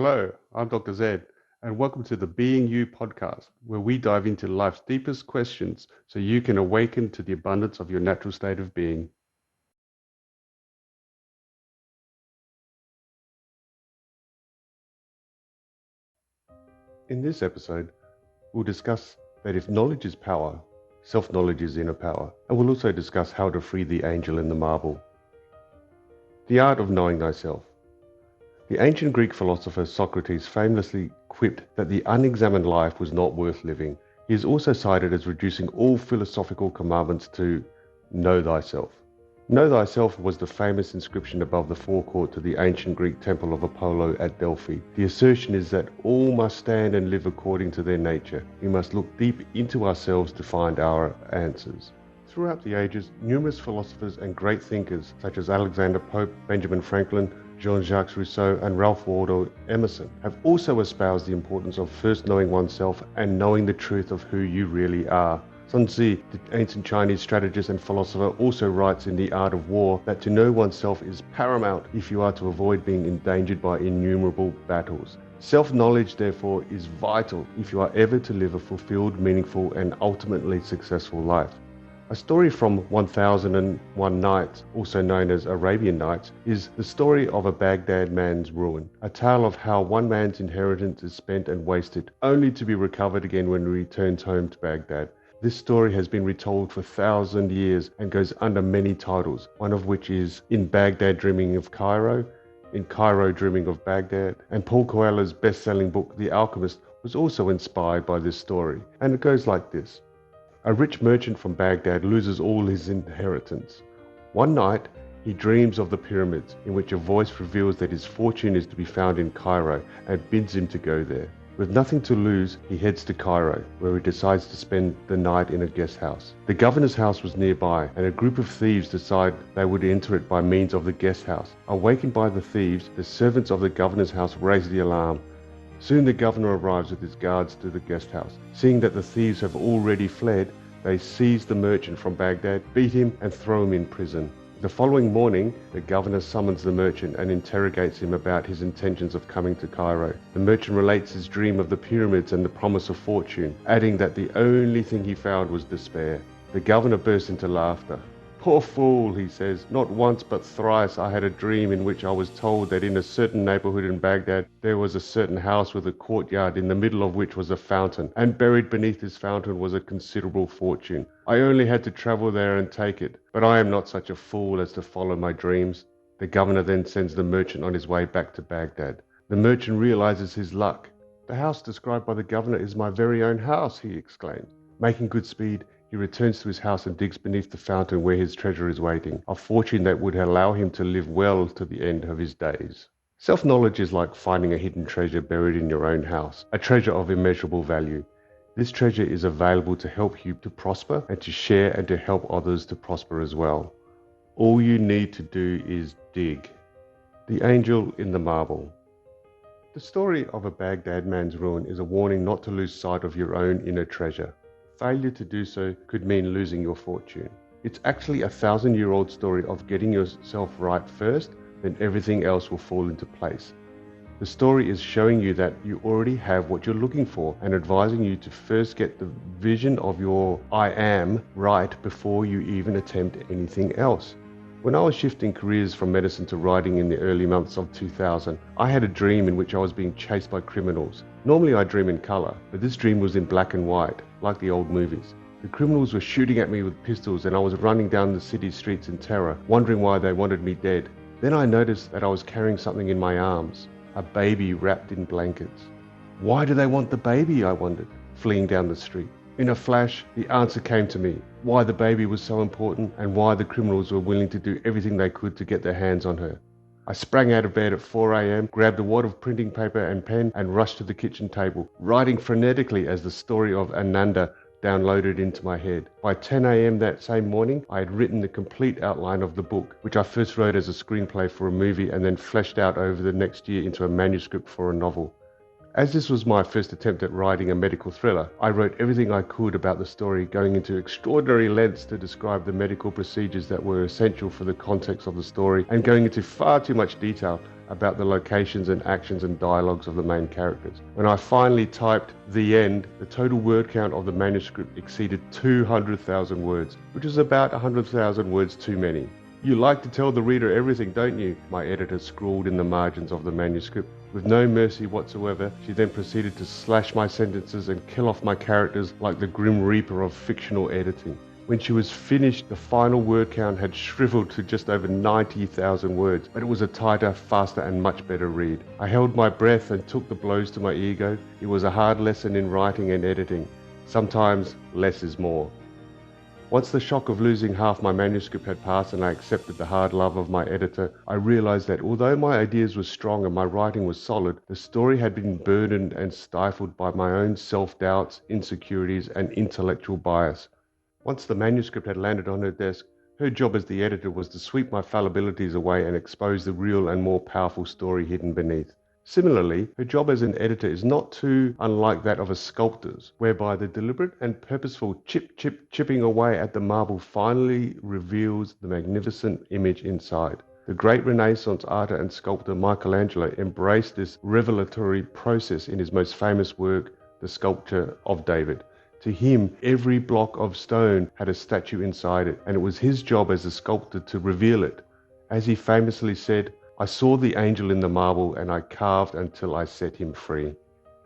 Hello, I'm Dr. Zed, and welcome to the Being You podcast, where we dive into life's deepest questions so you can awaken to the abundance of your natural state of being. In this episode, we'll discuss that if knowledge is power, self-knowledge is inner power, and we'll also discuss how to free the angel in the marble. The art of knowing thyself. The ancient Greek philosopher Socrates famously quipped that the unexamined life was not worth living. He is also cited as reducing all philosophical commandments to know thyself. Know thyself was the famous inscription above the forecourt to the ancient Greek temple of Apollo at Delphi. The assertion is that all must stand and live according to their nature. We must look deep into ourselves to find our answers. Throughout the ages, numerous philosophers and great thinkers such as Alexander Pope, Benjamin Franklin, Jean-Jacques Rousseau and Ralph Waldo Emerson have also espoused the importance of first knowing oneself and knowing the truth of who you really are. Sun Tzu, the ancient Chinese strategist and philosopher, also writes in The Art of War that to know oneself is paramount if you are to avoid being endangered by innumerable battles. Self-knowledge, therefore, is vital if you are ever to live a fulfilled, meaningful and ultimately successful life. A story from 1001 Nights, also known as Arabian Nights, is the story of a Baghdad man's ruin, a tale of how one man's inheritance is spent and wasted, only to be recovered again when he returns home to Baghdad. This story has been retold for 1,000 years and goes under many titles, one of which is In Baghdad Dreaming of Cairo, In Cairo Dreaming of Baghdad, and Paul Coelho's best-selling book The Alchemist was also inspired by this story, and it goes like this. A rich merchant from Baghdad loses all his inheritance. One night, he dreams of the pyramids, in which a voice reveals that his fortune is to be found in Cairo and bids him to go there. With nothing to lose, he heads to Cairo, where he decides to spend the night in a guest house. The governor's house was nearby, and a group of thieves decide they would enter it by means of the guest house. Awakened by the thieves, the servants of the governor's house raise the alarm. Soon the governor arrives with his guards to the guest house. Seeing that the thieves have already fled, they seize the merchant from Baghdad, beat him and throw him in prison. The following morning, the governor summons the merchant and interrogates him about his intentions of coming to Cairo. The merchant relates his dream of the pyramids and the promise of fortune, adding that the only thing he found was despair. The governor bursts into laughter. Poor fool, he says, not once but thrice I had a dream in which I was told that in a certain neighborhood in Baghdad there was a certain house with a courtyard in the middle of which was a fountain, and buried beneath this fountain was a considerable fortune. I only had to travel there and take it, but I am not such a fool as to follow my dreams. The governor then sends the merchant on his way back to Baghdad. The merchant realizes his luck. The house described by the governor is my very own house, he exclaims. Making good speed, he returns to his house and digs beneath the fountain where his treasure is waiting, a fortune that would allow him to live well to the end of his days. Self-knowledge is like finding a hidden treasure buried in your own house, a treasure of immeasurable value. This treasure is available to help you to prosper and to share and to help others to prosper as well. All you need to do is dig. The angel in the marble. The story of a Baghdad man's ruin is a warning not to lose sight of your own inner treasure. Failure to do so could mean losing your fortune. It's actually a 1,000-year-old story of getting yourself right first, then everything else will fall into place. The story is showing you that you already have what you're looking for and advising you to first get the vision of your I am right before you even attempt anything else. When I was shifting careers from medicine to writing in the early months of 2000, I had a dream in which I was being chased by criminals. Normally I dream in color, but this dream was in black and white, like the old movies. The criminals were shooting at me with pistols and I was running down the city streets in terror, wondering why they wanted me dead. Then I noticed that I was carrying something in my arms, a baby wrapped in blankets. Why do they want the baby, I wondered, fleeing down the street. In a flash, the answer came to me, why the baby was so important and why the criminals were willing to do everything they could to get their hands on her. I sprang out of bed at 4 a.m., grabbed a wad of printing paper and pen and rushed to the kitchen table, writing frenetically as the story of Ananda downloaded into my head. By 10 a.m. that same morning, I had written the complete outline of the book, which I first wrote as a screenplay for a movie and then fleshed out over the next year into a manuscript for a novel. As this was my first attempt at writing a medical thriller, I wrote everything I could about the story, going into extraordinary lengths to describe the medical procedures that were essential for the context of the story, and going into far too much detail about the locations and actions and dialogues of the main characters. When I finally typed the end, the total word count of the manuscript exceeded 200,000 words, which is about 100,000 words too many. "You like to tell the reader everything, don't you?" my editor scrawled in the margins of the manuscript. With no mercy whatsoever, she then proceeded to slash my sentences and kill off my characters like the Grim Reaper of fictional editing. When she was finished, the final word count had shriveled to just over 90,000 words, but it was a tighter, faster and much better read. I held my breath and took the blows to my ego. It was a hard lesson in writing and editing. Sometimes less is more. Once the shock of losing half my manuscript had passed and I accepted the hard love of my editor, I realized that although my ideas were strong and my writing was solid, the story had been burdened and stifled by my own self-doubts, insecurities, and intellectual bias. Once the manuscript had landed on her desk, her job as the editor was to sweep my fallibilities away and expose the real and more powerful story hidden beneath. Similarly, her job as an editor is not too unlike that of a sculptor's, whereby the deliberate and purposeful chipping away at the marble finally reveals the magnificent image inside. The great Renaissance artist and sculptor Michelangelo embraced this revelatory process in his most famous work, the sculpture of David. To him, every block of stone had a statue inside it, and it was his job as a sculptor to reveal it. As he famously said, "I saw the angel in the marble and I carved until I set him free."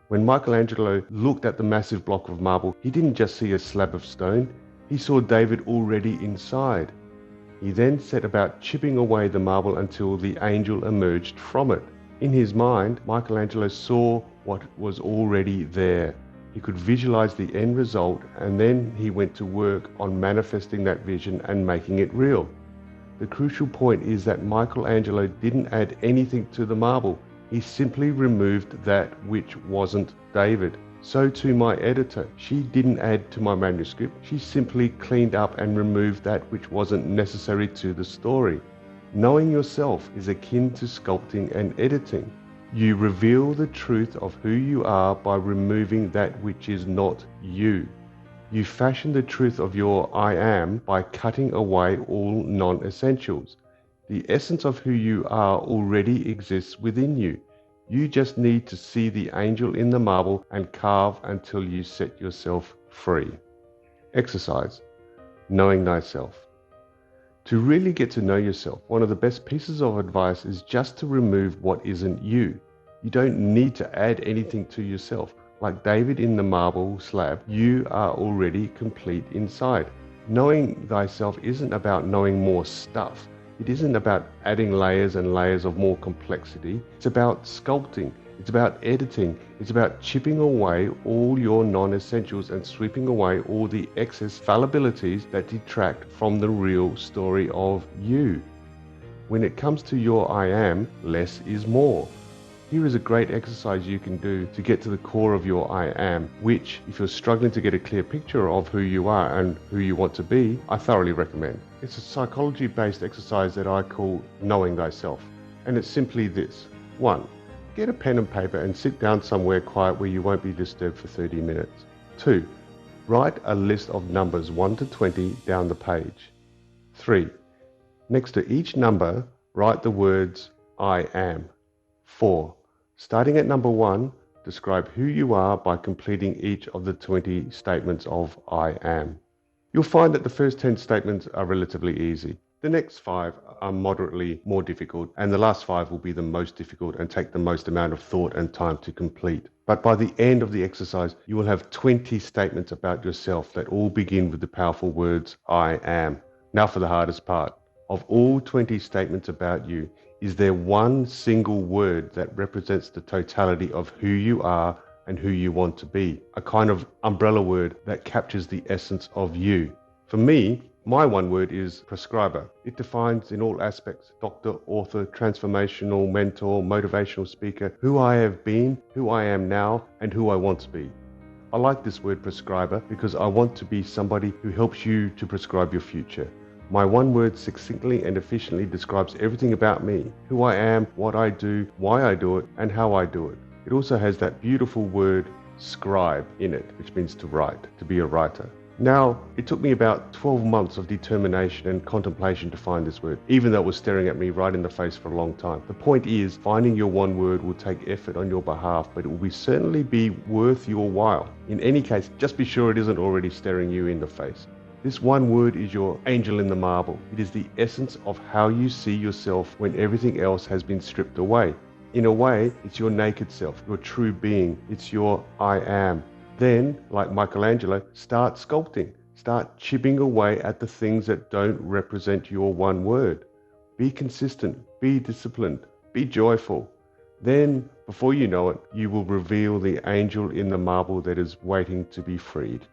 When Michelangelo looked at the massive block of marble, he didn't just see a slab of stone, he saw David already inside. He then set about chipping away the marble until the angel emerged from it. In his mind, Michelangelo saw what was already there. He could visualize the end result, and then he went to work on manifesting that vision and making it real. The crucial point is that Michelangelo didn't add anything to the marble. He simply removed that which wasn't David. So too my editor. She didn't add to my manuscript. She simply cleaned up and removed that which wasn't necessary to the story. Knowing yourself is akin to sculpting and editing. You reveal the truth of who you are by removing that which is not you. You fashion the truth of your I am by cutting away all non-essentials. The essence of who you are already exists within you. You just need to see the angel in the marble and carve until you set yourself free. Exercise. Knowing thyself. To really get to know yourself, one of the best pieces of advice is just to remove what isn't you. You don't need to add anything to yourself. Like David in the marble slab, you are already complete inside. Knowing thyself isn't about knowing more stuff. It isn't about adding layers and layers of more complexity. It's about sculpting. It's about editing. It's about chipping away all your non-essentials and sweeping away all the excess fallibilities that detract from the real story of you. When it comes to your I am, less is more. Here is a great exercise you can do to get to the core of your I am, which, if you're struggling to get a clear picture of who you are and who you want to be, I thoroughly recommend. It's a psychology-based exercise that I call Knowing Thyself, and it's simply this. 1. Get a pen and paper and sit down somewhere quiet where you won't be disturbed for 30 minutes. 2. Write a list of numbers 1 to 20 down the page. 3. Next to each number, write the words I am. 4. Starting at number 1, describe who you are by completing each of the 20 statements of I am. You'll find that the first 10 statements are relatively easy. The next 5 are moderately more difficult, and the last 5 will be the most difficult and take the most amount of thought and time to complete. But by the end of the exercise, you will have 20 statements about yourself that all begin with the powerful words I am. Now for the hardest part. Of all 20 statements about you, is there one single word that represents the totality of who you are and who you want to be? A kind of umbrella word that captures the essence of you. For me, my one word is prescriber. It defines in all aspects, doctor, author, transformational mentor, motivational speaker, who I have been, who I am now, and who I want to be. I like this word prescriber because I want to be somebody who helps you to prescribe your future. My one word succinctly and efficiently describes everything about me, who I am, what I do, why I do it, and how I do it. it also has that beautiful word scribe in it, which means to write, to be a writer. Now, it took me about 12 months of determination and contemplation to find this word, even though it was staring at me right in the face for a long time. The point is, finding your one word will take effort on your behalf, but it will certainly be worth your while. In any case, just be sure it isn't already staring you in the face. This one word is your angel in the marble. It is the essence of how you see yourself when everything else has been stripped away. In a way, it's your naked self, your true being. It's your I am. Then, like Michelangelo, start sculpting. Start chipping away at the things that don't represent your one word. Be consistent, be disciplined, be joyful. Then, before you know it, you will reveal the angel in the marble that is waiting to be freed.